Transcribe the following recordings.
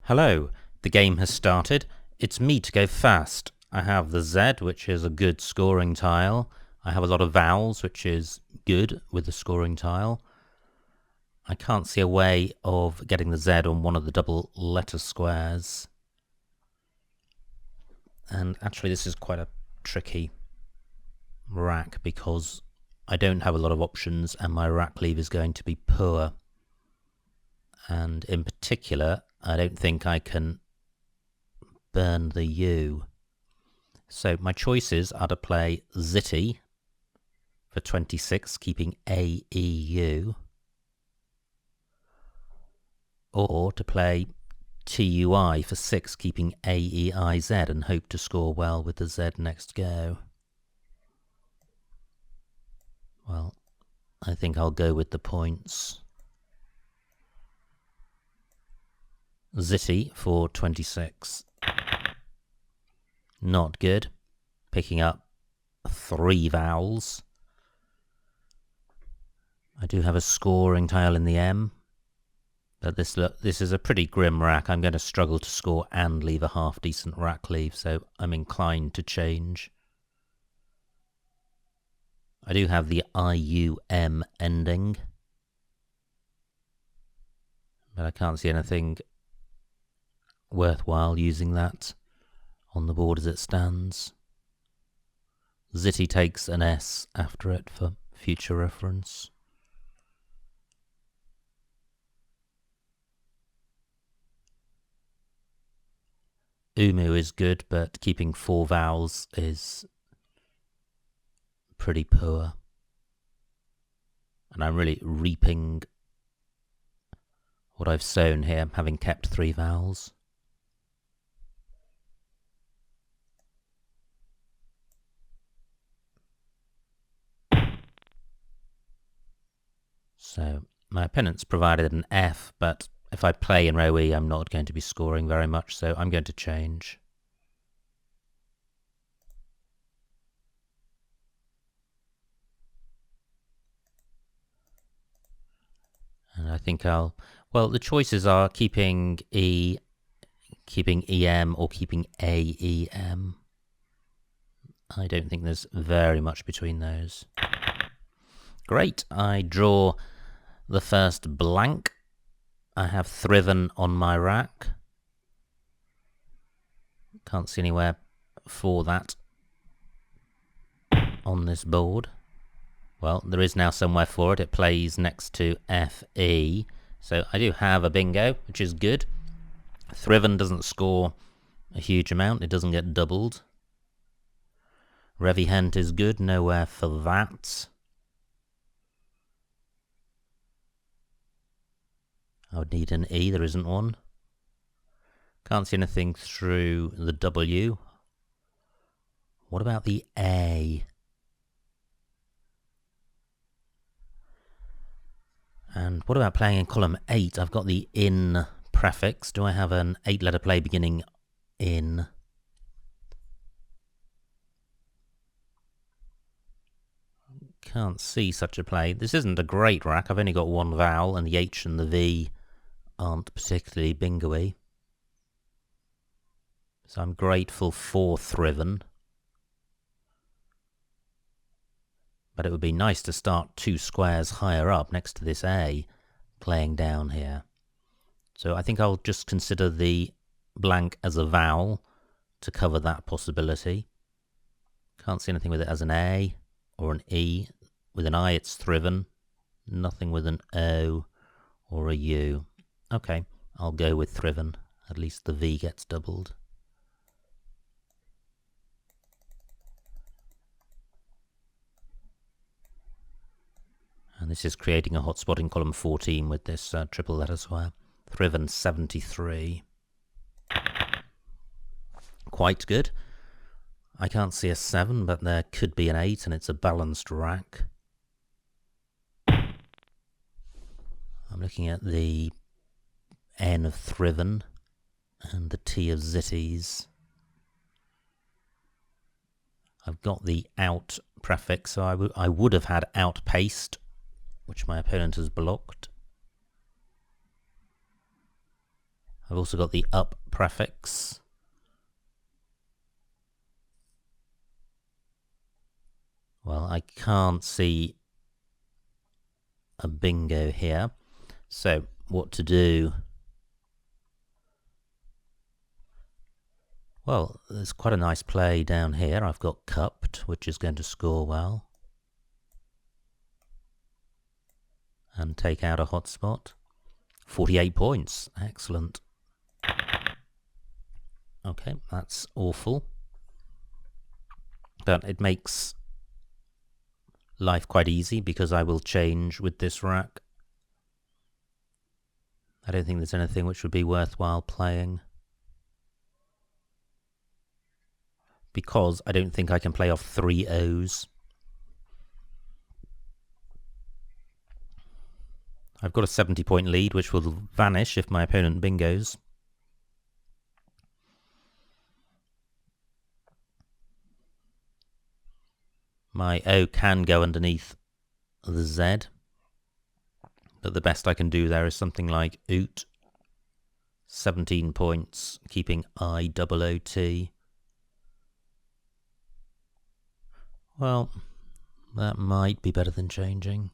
Hello, the game has started. It's me to go fast. I have the Z, which is a good scoring tile. I have a lot of vowels, which is good with the scoring tile. I can't see a way of getting the Z on one of the double letter squares. And actually this is quite a tricky rack because I don't have a lot of options and my rack leave is going to be poor. And in particular, I don't think I can burn the U. So my choices are to play Zitty for 26, keeping A, E, U, or to play TUI for 6, keeping A, E, I, Z, and hope to score well with the Z next go. Well, I think I'll go with the points. Zitty for 26. Not good. Picking up 3 vowels. I do have a scoring tile in the M, but this is a pretty grim rack. I'm going to struggle to score and leave a half-decent rack leave, so I'm inclined to change. I do have the IUM ending, but I can't see anything worthwhile using that on the board as it stands. Zitty takes an S after it for future reference. Umu is good, but keeping 4 vowels is pretty poor. And I'm really reaping what I've sown here, having kept 3 vowels. So my opponent's provided an F, but if I play in row E, I'm not going to be scoring very much, so I'm going to change. And I think well, the choices are keeping E, keeping EM, or keeping AEM. I don't think there's very much between those. Great, I draw the first blank. I have Thriven on my rack. Can't see anywhere for that on this board. Well, there is now somewhere for it. It plays next to FE. So I do have a bingo, which is good. Thriven doesn't score a huge amount. It doesn't get doubled. Revihent is good. Nowhere for that. I would need an E. There isn't one. Can't see anything through the W. What about the A? And what about playing in column 8? I've got the in prefix. Do I have an 8-letter play beginning in? Can't see such a play. This isn't a great rack. I've only got 1 vowel, and the H and the V aren't particularly bingo-y. So I'm grateful for Thriven. But it would be nice to start 2 squares higher up next to this A, playing down here. So I think I'll just consider the blank as a vowel to cover that possibility. Can't see anything with it as an A or an E. With an I it's Thriven. Nothing with an O or a U. Okay, I'll go with Thriven. At least the V gets doubled. And this is creating a hotspot in column 14 with this triple letter square. Thriven 73. Quite good. I can't see a 7, but there could be an 8, and it's a balanced rack. I'm looking at the N of Thriven and the T of Zitties. I've got the out prefix, so I would have had outpaced, which my opponent has blocked. I've also got the up prefix. Well, I can't see a bingo here. So, what to do? Well, there's quite a nice play down here. I've got cupped, which is going to score well. And take out a hotspot. 48 points. Excellent. Okay, that's awful. But it makes life quite easy because I will change with this rack. I don't think there's anything which would be worthwhile playing, because I don't think I can play off 3 O's. I've got a 70-point lead, which will vanish if my opponent bingos. My O can go underneath the Z, but the best I can do there is something like oot. 17 points, keeping IOOT. Well, that might be better than changing.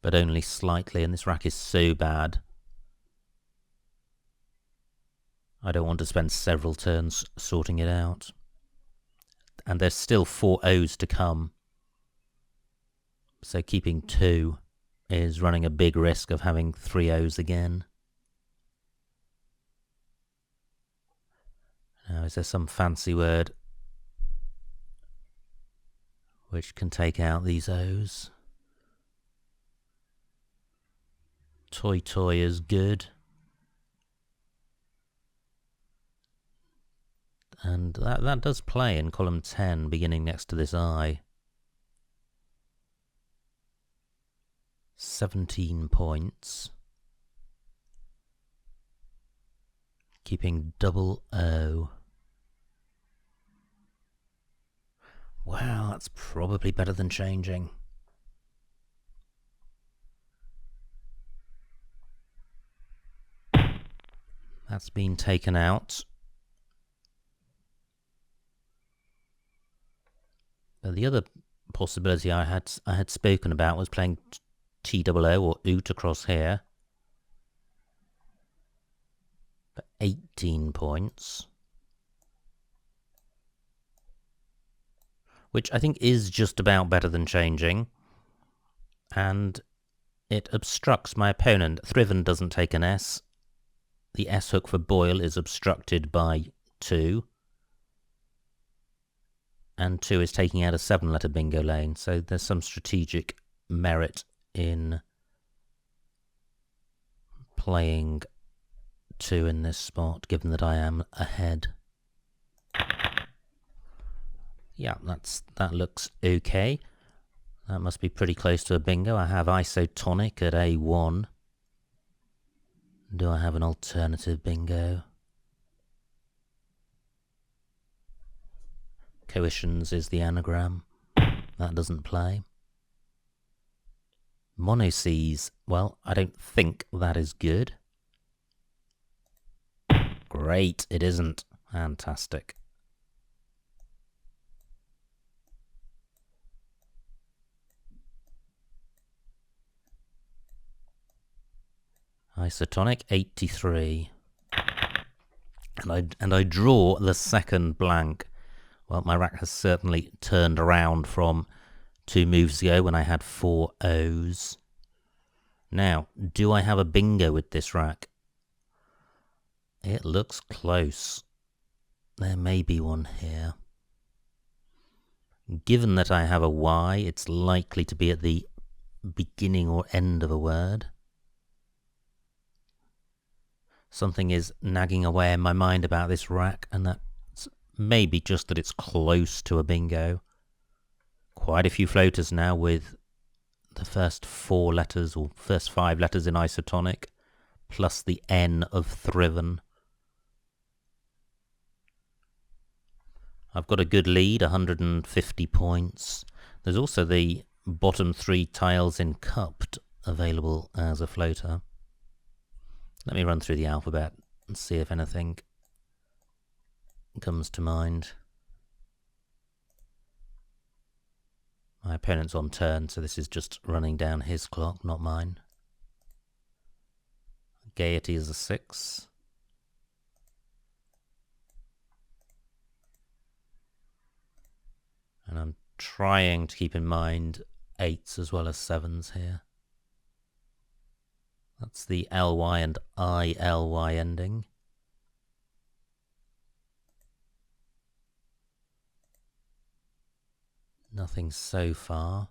But only slightly, and this rack is so bad. I don't want to spend several turns sorting it out. And there's still 4 O's to come. So keeping 2 is running a big risk of having 3 O's again. Now, is there some fancy word which can take out these O's? Toy toy is good. And that does play in column 10, beginning next to this I. 17 points. Keeping double O. Wow, that's probably better than changing. That's been taken out. But the other possibility I had spoken about was playing TOO or oot across here. For 18 points. Which I think is just about better than changing. And it obstructs my opponent. Thriven doesn't take an S. The S hook for Boyle is obstructed by 2. And 2 is taking out a 7-letter bingo lane, so there's some strategic merit in playing 2 in this spot, given that I am ahead. Yeah, that looks okay. That must be pretty close to a bingo. I have isotonic at A1. Do I have an alternative bingo? Coitions is the anagram. That doesn't play. Monocs. Well, I don't think that is good. Great, it isn't. Fantastic. Isotonic 83. And I draw the second blank. Well, my rack has certainly turned around from 2 moves ago when I had 4 O's. Now, do I have a bingo with this rack? It looks close. There may be one here. Given that I have a Y, it's likely to be at the beginning or end of a word. Something is nagging away in my mind about this rack, and that's maybe just that it's close to a bingo. Quite a few floaters now with the first 4 letters, or first 5 letters in isotonic, plus the N of thriven. I've got a good lead, 150 points. There's also the bottom 3 tiles in cupped available as a floater. Let me run through the alphabet and see if anything comes to mind. My opponent's on turn, so this is just running down his clock, not mine. Gaiety is a 6. And I'm trying to keep in mind 8s as well as 7s here. That's the LY and ILY ending. Nothing so far.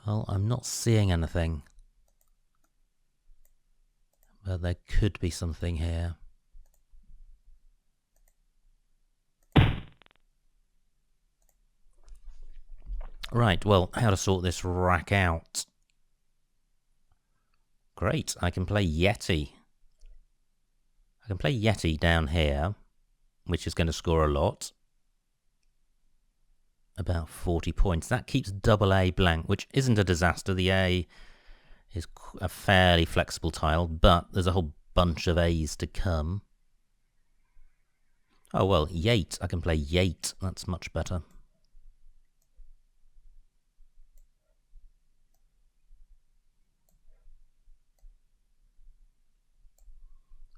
Well, I'm not seeing anything. But there could be something here. Right, well, how to sort this rack out. Great, I can play Yeti. I can play Yeti down here, which is going to score a lot. About 40 points. That keeps double A blank, which isn't a disaster. The A is a fairly flexible tile, but there's a whole bunch of A's to come. Oh, well, Yate. I can play Yate. That's much better.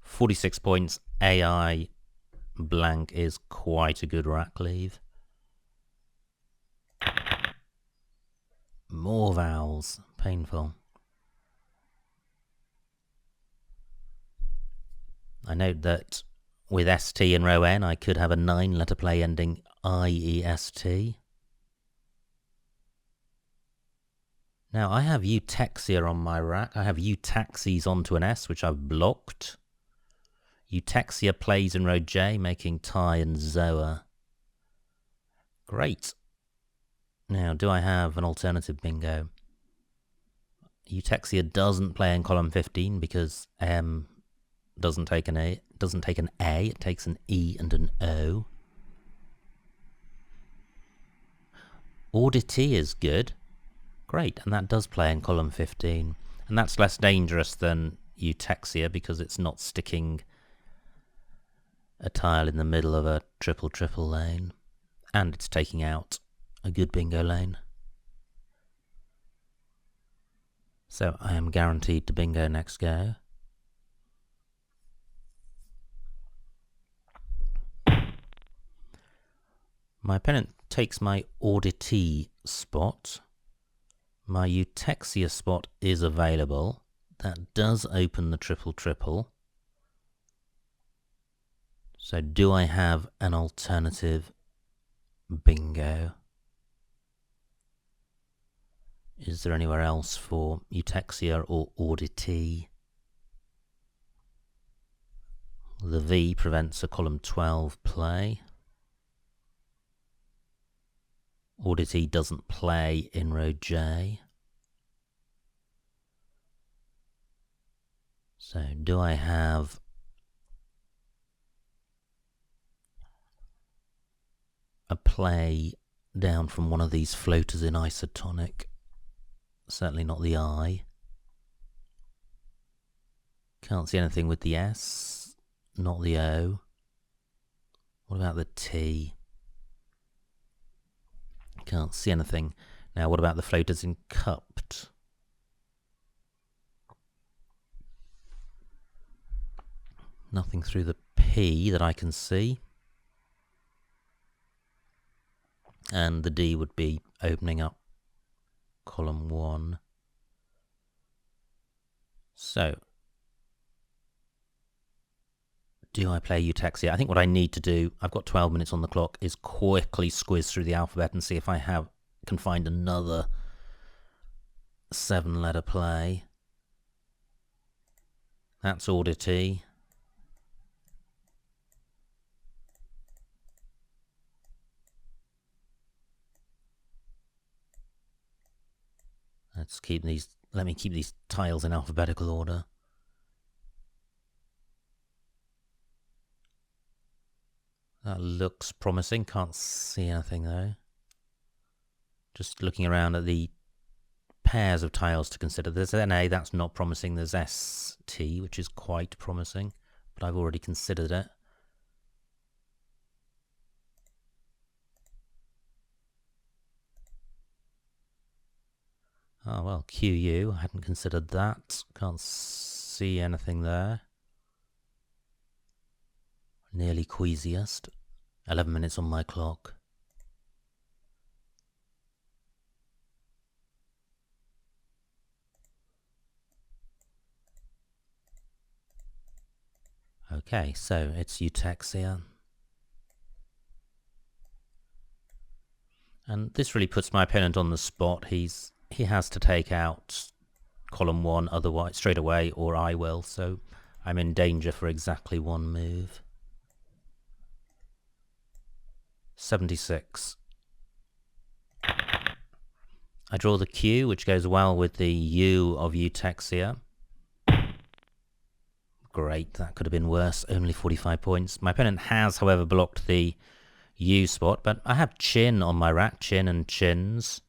.46 points. AI blank is quite a good rack leave. More vowels. Painful. I note that with ST in row N, I could have a 9-letter play ending IEST. Now, I have eutexia on my rack. I have eutaxis onto an S, which I've blocked. Eutexia plays in row J, making Ty and Zoa. Great. Now, do I have an alternative bingo? Eutexia doesn't play in column 15 because M doesn't take an A. It takes an E and an O. Auditee is good. Great, and that does play in column 15. And that's less dangerous than eutexia because it's not sticking a tile in the middle of a triple-triple lane. And it's taking out a good bingo lane. So I am guaranteed to bingo next go. My opponent takes my auditee spot. My eutexia spot is available. That does open the triple-triple. So do I have an alternative bingo? Is there anywhere else for eutexia or auditee? The V prevents a column 12 play. Auditee doesn't play in row J. So do I have a play down from one of these floaters in isotonic? Certainly not the I. Can't see anything with the S. Not the O. What about the T? Can't see anything. Now what about the floaters in cupped? Nothing through the P that I can see. And the D would be opening up column 1. So, do I play eutexia? I think what I need to do, I've got 12 minutes on the clock, is quickly squiz through the alphabet and see if I can find another 7-letter play. That's auditee. Let me keep these tiles in alphabetical order. That looks promising. Can't see anything though. Just looking around at the pairs of tiles to consider. There's NA, that's not promising. There's ST, which is quite promising, but I've already considered it. Oh, well, QU, I hadn't considered that. Can't see anything there. Nearly queasiest. 11 minutes on my clock. Okay, so it's Eutexia. And this really puts my opponent on the spot. He has to take out column 1 otherwise straight away, or I will, so I'm in danger for exactly one move. 76. I draw the Q, which goes well with the U of Eutexia. Great, that could have been worse. Only 45 points. My opponent has, however, blocked the U spot, but I have Chin on my rack, Chin and Chins.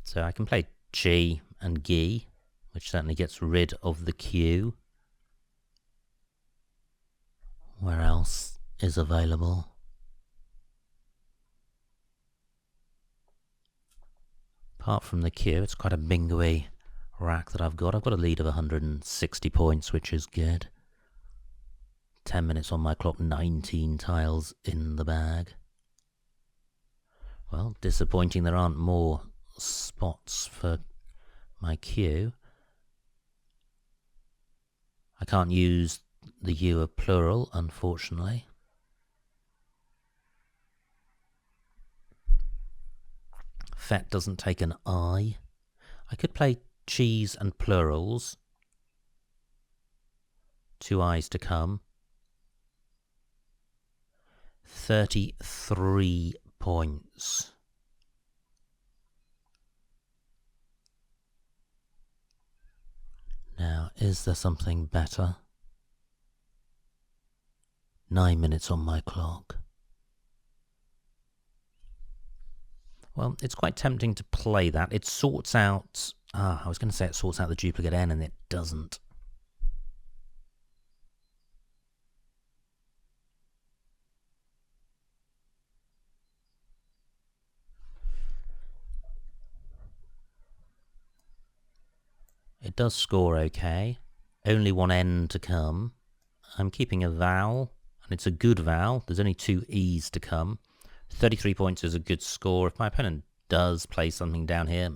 So I can play Chi and Gi, which certainly gets rid of the Q. Where else is available? Apart from the Q, it's quite a bingo-y rack that I've got. I've got a lead of 160 points, which is good. 10 minutes on my clock, 19 tiles in the bag. Well, disappointing there aren't more spots for my Q. I can't use the U of plural, unfortunately. Fet doesn't take an I. I could play cheese and plurals. 2 I's to come. 33 points. Now, is there something better? 9 minutes on my clock. Well, it's quite tempting to play that. It sorts out... I was going to say it sorts out the duplicate N, and it doesn't. It does score okay. Only one N to come. I'm keeping a vowel, and it's a good vowel. There's only 2 E's to come. 33 points is a good score. If my opponent does play something down here,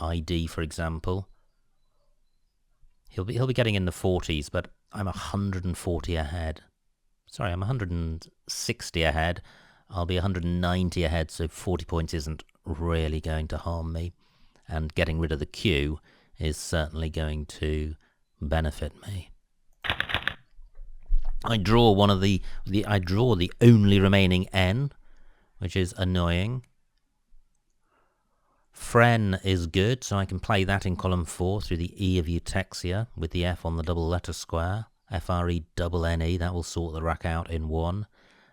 ID for example, he'll be getting in the 40s, but I'm 140 ahead. Sorry, I'm 160 ahead. I'll be 190 ahead, so 40 points isn't really going to harm me. And getting rid of the Q is certainly going to benefit me. I draw one of the only remaining N, which is annoying. Fren is good, so I can play that in column 4 through the E of Eutexia with the F on the double letter square. FRE-double-NE, that will sort the rack out in 1.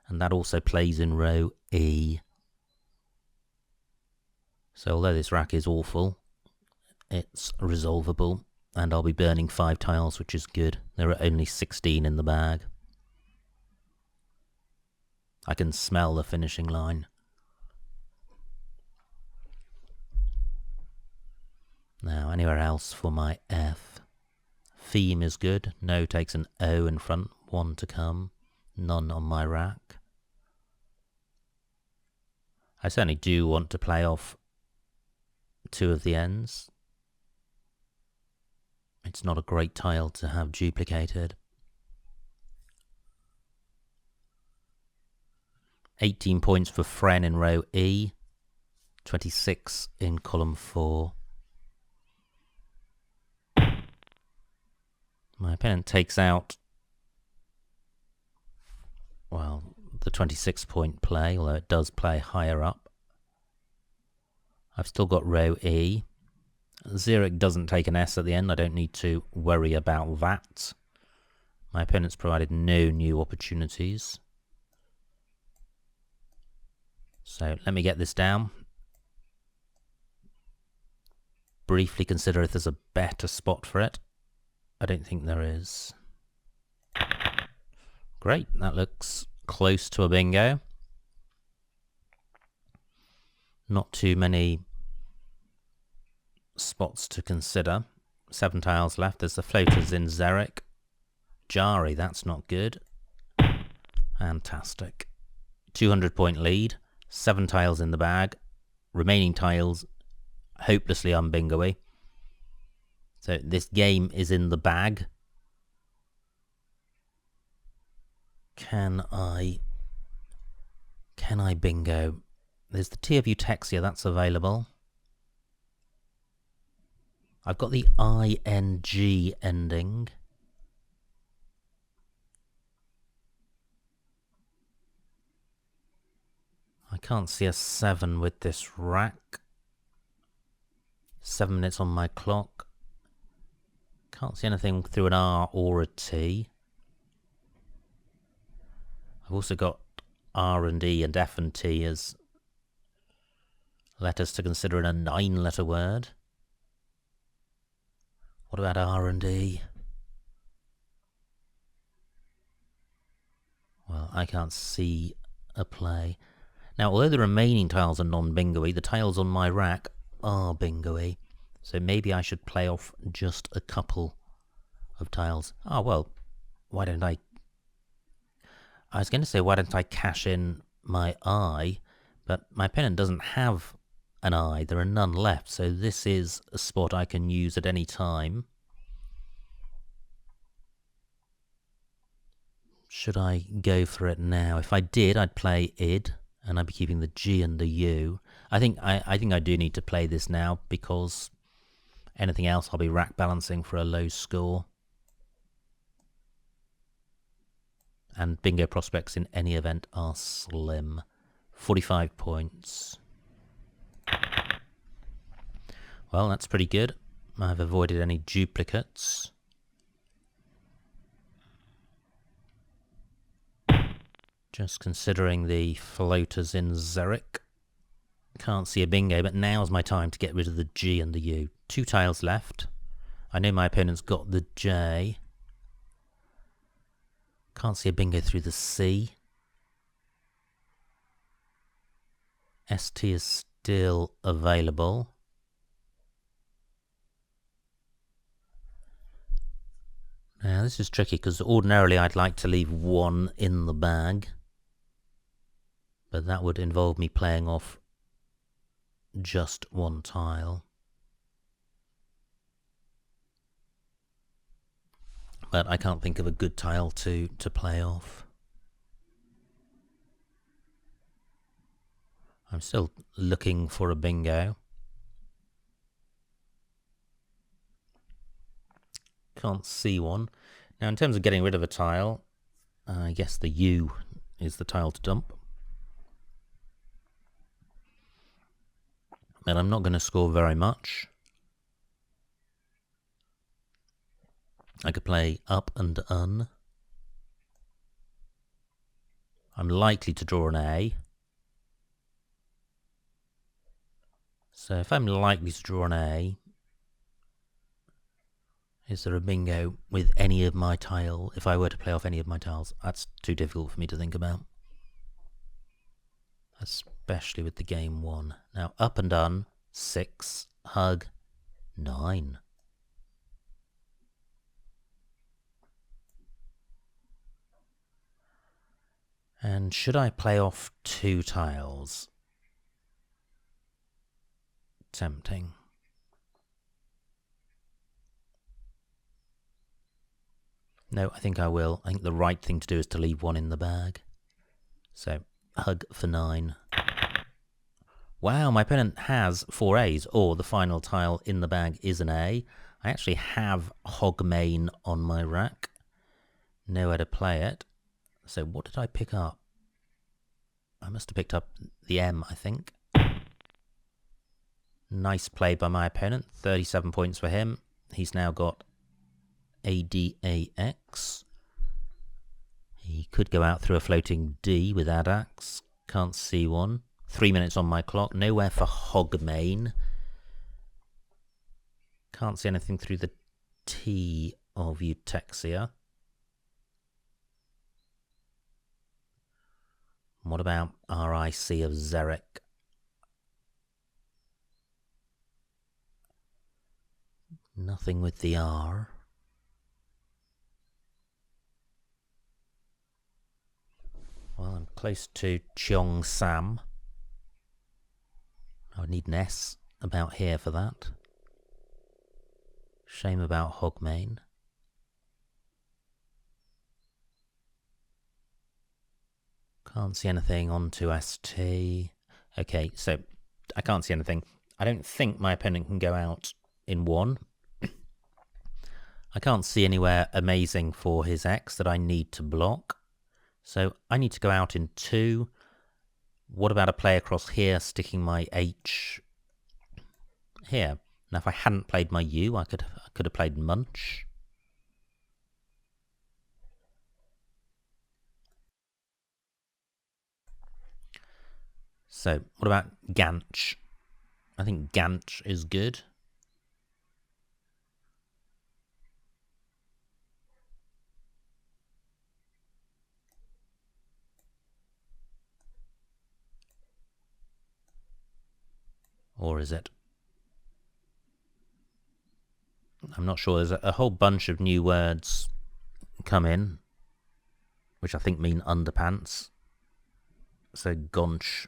And that also plays in row E. So although this rack is awful, it's resolvable, and I'll be burning 5 tiles, which is good. There are only 16 in the bag. I can smell the finishing line. Now, anywhere else for my F? Theme is good. No takes an O in front. 1 to come. None on my rack. I certainly do want to play off 2 of the ends. It's not a great tile to have duplicated. 18 points for Fren in row E. 26 in column 4. My opponent takes out, well, the 26-point play, although it does play higher up. I've still got row E. Zurich doesn't take an S at the end. I don't need to worry about that. My opponent's provided no new opportunities. So let me get this down. Briefly consider if there's a better spot for it. I don't think there is. Great, that looks close to a bingo. Not too many spots to consider. 7 tiles left. There's the floaters in Xeric. Jari, that's not good. Fantastic. 200-point lead. 7 tiles in the bag. Remaining tiles hopelessly unbingo-y. So this game is in the bag. Can I bingo? There's the T of Eutexia, that's available. I've got the ING ending. I can't see a 7 with this rack. 7 minutes on my clock. Can't see anything through an R or a T. I've also got R and E and F and T as letters to consider in a 9-letter word. What about R and E? Well, I can't see a play. Now, although the remaining tiles are non-bingo-y, the tiles on my rack are bingo-y. So maybe I should play off just a couple of tiles. Oh, well, why don't I was going to say, why don't I cash in my I, but my opponent doesn't have an I. There are none left, so this is a spot I can use at any time. Should I go for it now? If I did, I'd play id, and I'd be keeping the G and the U. I think I do need to play this now, because anything else I'll be rack balancing for a low score. And bingo prospects in any event are slim. 45 points. Well, that's pretty good. I've avoided any duplicates. Just considering the floaters in Xeric. Can't see a bingo, but now's my time to get rid of the G and the U. 2 tiles left. I know my opponent's got the J. Can't see a bingo through the C. ST is still available. Now this is tricky because ordinarily I'd like to leave 1 in the bag, but that would involve me playing off just 1 tile. But I can't think of a good tile to play off. I'm still looking for a bingo. Can't see one. Now in terms of getting rid of a tile, I guess the U is the tile to dump. But I'm not going to score very much. I could play up and un. I'm likely to draw an A. So if I'm likely to draw an A, is there a bingo with any of my tile? If I were to play off any of my tiles, that's too difficult for me to think about. Especially with the game 1. Now up and un, 6, hug, 9. And should I play off 2 tiles? Tempting. No, I think I will. I think the right thing to do is to leave 1 in the bag. So, hug for 9. Wow, my opponent has 4 A's, or the final tile in the bag is an A. I actually have hog main on my rack. Nowhere to play it. So what did I pick up? I must have picked up the M, I think. Nice play by my opponent. 37 points for him. He's now got ADAX. He could go out through a floating D with ADAX. Can't see one. 3 minutes on my clock. Nowhere for Hogmain. Can't see anything through the T of Eutexia. What about RIC of Xeric? Nothing with the R. Well, I'm close to Cheong Sam. I would need an S about here for that. Shame about Hogmain. Can't see anything onto ST. Okay, so I can't see anything. I don't think my opponent can go out in 1. I can't see anywhere amazing for his X that I need to block. So I need to go out in 2. What about a play across here, sticking my H here? Now, if I hadn't played my U, I could have played Munch. So, what about Ganch? I think Ganch is good. Or is it? I'm not sure. There's a whole bunch of new words come in, which I think mean underpants. So Gonch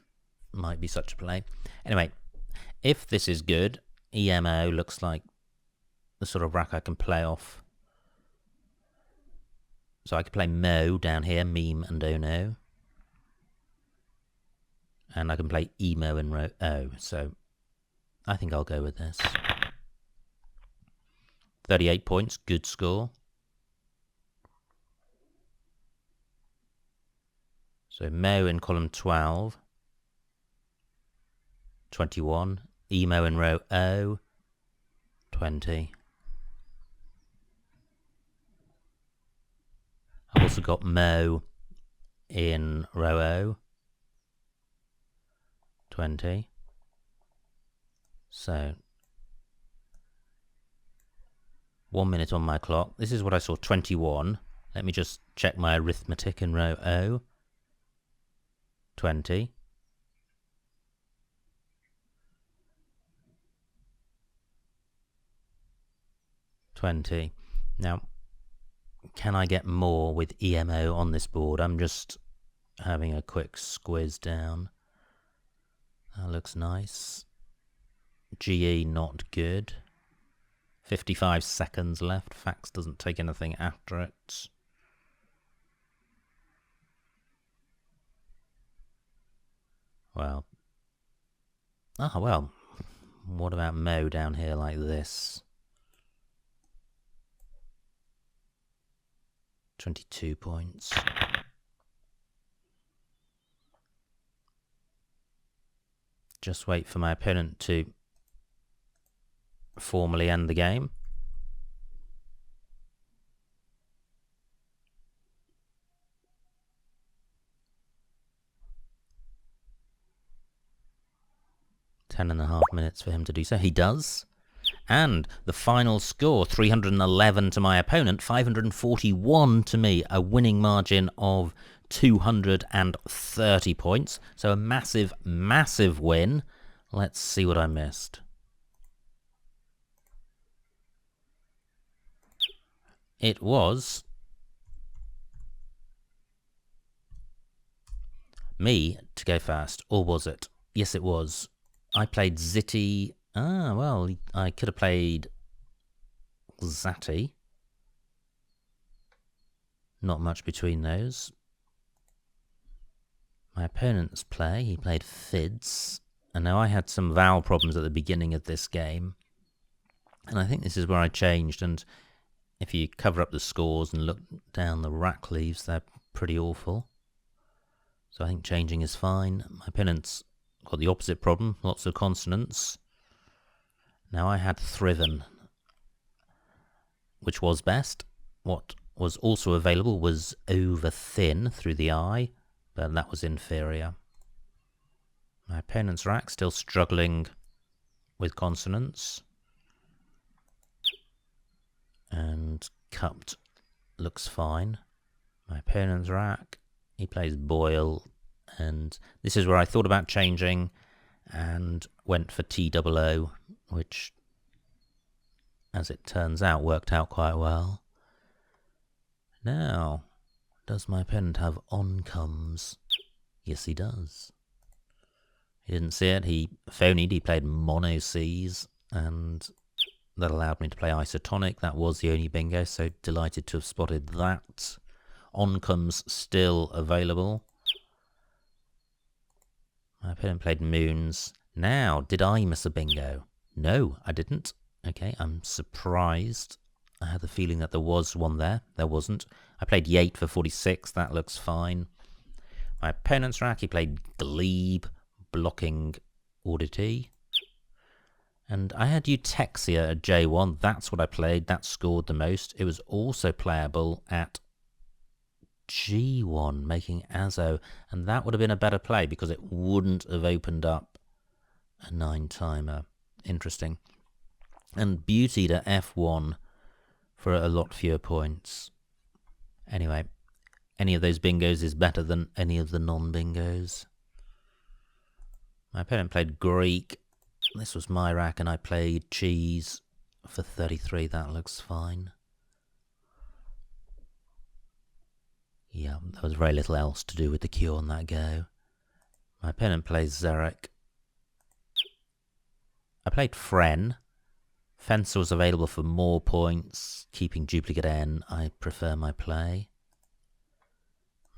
might be such a play. Anyway, if this is good, EMO looks like the sort of rack I can play off. So I could play Mo down here, meme and Ono. And I can play Emo in row O. So I think I'll go with this. 38 points, good score. So Mo in column 12. 21. Emo in row O. 20. I've also got Mo in row O. 20. So 1 minute on my clock. This is what I saw, 21. Let me just check my arithmetic in row O. 20. Now, can I get more with EMO on this board? I'm just having a quick squiz down. That looks nice. GE not good. 55 seconds left. Fax doesn't take anything after it. Well. Ah, well. What about Mo down here like this? 22 points. Just wait for my opponent to formally end the game. Ten and a half minutes for him to do so. He does. And the final score, 311 to my opponent, 541 to me, a winning margin of 230 points. So a massive, massive win. Let's see what I missed. It was me to go first, or was it? Yes, it was. I played Zitty. Ah, well, I could have played Zatti. Not much between those. My opponent's play, he played Fids. And now I had some vowel problems at the beginning of this game. And I think this is where I changed. And if you cover up the scores and look down the rack leaves, they're pretty awful. So I think changing is fine. My opponent's got the opposite problem, lots of consonants. Now I had Thriven, which was best. What was also available was Over Thin through the I, but that was inferior. My opponent's rack still struggling with consonants. And cupped looks fine. My opponent's rack, he plays boil, and this is where I thought about changing and went for TOO, which, as it turns out, worked out quite well. Now, does my opponent have on-comes? Yes, he does. He didn't see it. He phonied. He played mono Cs, and that allowed me to play isotonic. That was the only bingo, so delighted to have spotted that. On-comes still available. My opponent played moons. Now, did I miss a bingo? No, I didn't. Okay, I'm surprised. I had the feeling that there was one there. There wasn't. I played Yate for 46. That looks fine. My opponent's rack, he played DWEEB, blocking oddity. And I had Eutexia at J1. That's what I played. That scored the most. It was also playable at G1, making Azo. And that would have been a better play because it wouldn't have opened up a 9-timer. Interesting. And beautied at F1 for a lot fewer points. Anyway, any of those bingos is better than any of the non-bingos. My opponent played Greek. This was my rack, and I played cheese for 33. That looks fine. Yeah, there was very little else to do with the cue on that go. My opponent plays Zarek. I played Fren. Fencer was available for more points. Keeping duplicate N, I prefer my play.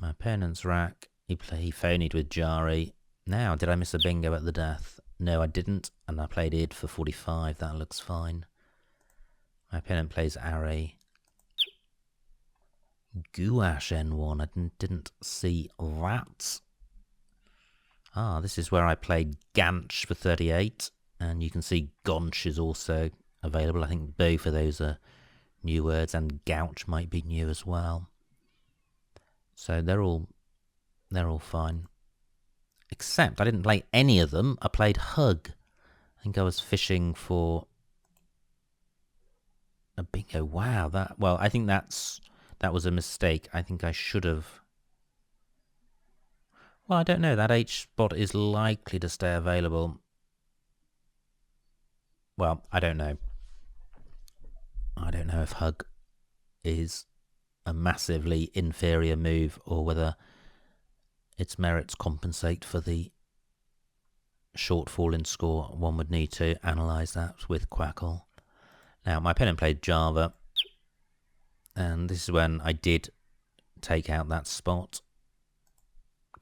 My opponent's rack, he phonied with Jari. Now, did I miss a bingo at the death? No, I didn't, and I played id for 45. That looks fine. My opponent plays Ari. Gouache N1. I didn't see that. Ah, this is where I played Ganch for 38, and you can see Gonch is also available. I think both of those are new words, and Gouch might be new as well. So they're all fine. Except I didn't play any of them. I played Hug. I think I was fishing for a bingo. Wow, I think that was a mistake. I think I should have. Well, I don't know. That H spot is likely to stay available. Well, I don't know. I don't know if Hug is a massively inferior move or whether its merits compensate for the shortfall in score. One would need to analyse that with Quackle. Now, my opponent played Java, and this is when I did take out that spot.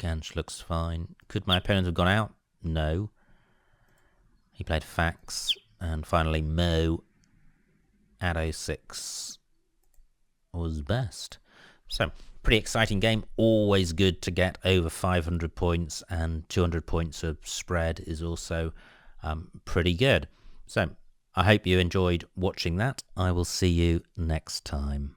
Ganch looks fine. Could my opponent have gone out? No. He played Fax, and finally Mo at 06 was best. So, pretty exciting game. Always good to get over 500 points, and 200 points of spread is also pretty good. So, I hope you enjoyed watching that. I will see you next time.